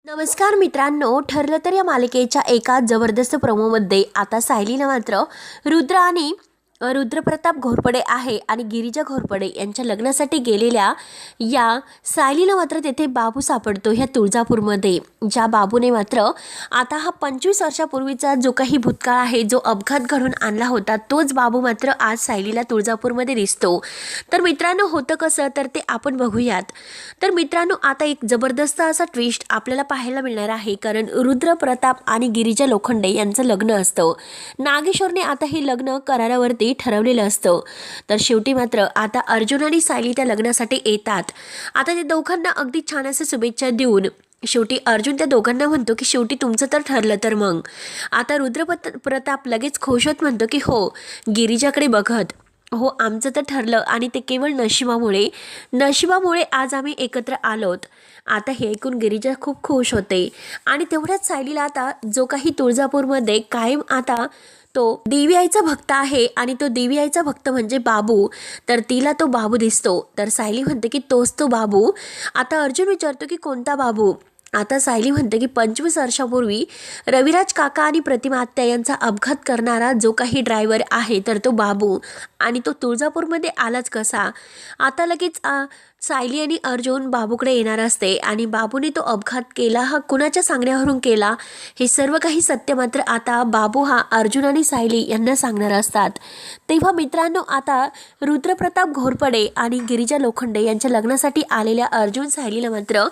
नमस्कार मित्रांनो, ठरलं तर या मालिकेच्या एका जबरदस्त प्रोमोमध्ये आता सायलीला मात्र रुद्र आणि रुद्रप्रताप घोरपडे आहे आणि गिरिजा घोरपडे यांच्या लग्नासाठी गेलेल्या या सायलीला मात्र तेथे बाबू सापडतो ह्या तुळजापूरमध्ये. ज्या बाबूने मात्र आता हा 25 वर्षापूर्वीचा जो काही भूतकाळ आहे, जो अपघात घडून आणला होता, तोच बाबू मात्र आज सायलीला तुळजापूरमध्ये दिसतो. तर मित्रांनो, होतं कसं तर ते आपण बघूयात. तर मित्रांनो, आता एक जबरदस्त असा ट्विस्ट आपल्याला पाहायला मिळणार आहे, कारण रुद्रप्रताप आणि गिरिजा लोखंडे यांचं लग्न असतं. नागेश्वरने आता हे लग्न करारावरती ठरवलेलं असतं. तर शेवटी मात्र आता अर्जुन आणि सायली त्या लग्नासाठी येतात. आता ते दोघांना अगदी छान असे शुभेच्छा देऊन शेवटी अर्जुन त्या दोघांना म्हणतो की शेवटी तुमचं तर ठरलं तर मग. आता रुद्रप्रताप लगेच खुश होत म्हणतो की हो, गिरिजाकडे बघत, हो आमचं तर ठरलं आणि ते केवळ नशिबामुळे आज आम्ही एकत्र आलोत. आता हे ऐकून गिरिजा खूप खुश होते आणि तेवढ्याच सायलीला आता जो काही तुळजापूरमध्ये कायम आता तो देवी आईचा भक्त आहे आणि तो देवी आईचा भक्त म्हणजे बाबू. तर तिला तो बाबू दिसतो. तर सायली म्हणते की तोच तो बाबू. आता अर्जुन विचारतो की कोणता बाबू. आता सायली म्हणते की 25 वर्षापूर्वी रविराज काका आणि प्रतिमा आत्या यांचा अपघात करणारा जो काही ड्रायव्हर आहे, तर तो बाबू. आणि तो तुळजापूरमध्ये आलाच कसा. आता लगेच सायली आणि अर्जुन बाबूकडे येणार असते आणि बाबूने तो अपघात केला हा कुणाच्या सांगण्यावरून केला, हे सर्व काही सत्य मात्र आता बाबू हा अर्जुन आणि सायली यांना सांगणार असतात. तेव्हा मित्रांनो, आता रुद्रप्रताप घोरपडे आणि गिरिजा लोखंडे यांच्या लग्नासाठी आलेल्या अर्जुन सायलीला मात्र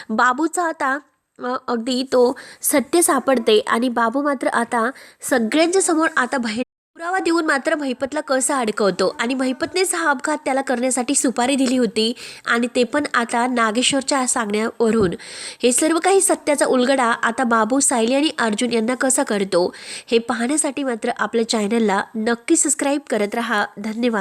बाबूचा आता अगदी तो सत्य सापडते आणि बाबू मात्र आता सगळ्यांच्या समोर आता पुरावा देऊन मात्र महिपतला कसा अडकवतो आणि महिपतनेच हा अपघात त्याला करण्यासाठी सुपारी दिली होती आणि ते पण आता नागेश्वरच्या सांगण्यावरून. हे सर्व काही सत्याचा उलगडा आता बाबू, सायली आणि अर्जुन यांना कसा करतो हे पाहण्यासाठी मात्र आपल्या चॅनलला नक्की सबस्क्राईब करत राहा. धन्यवाद.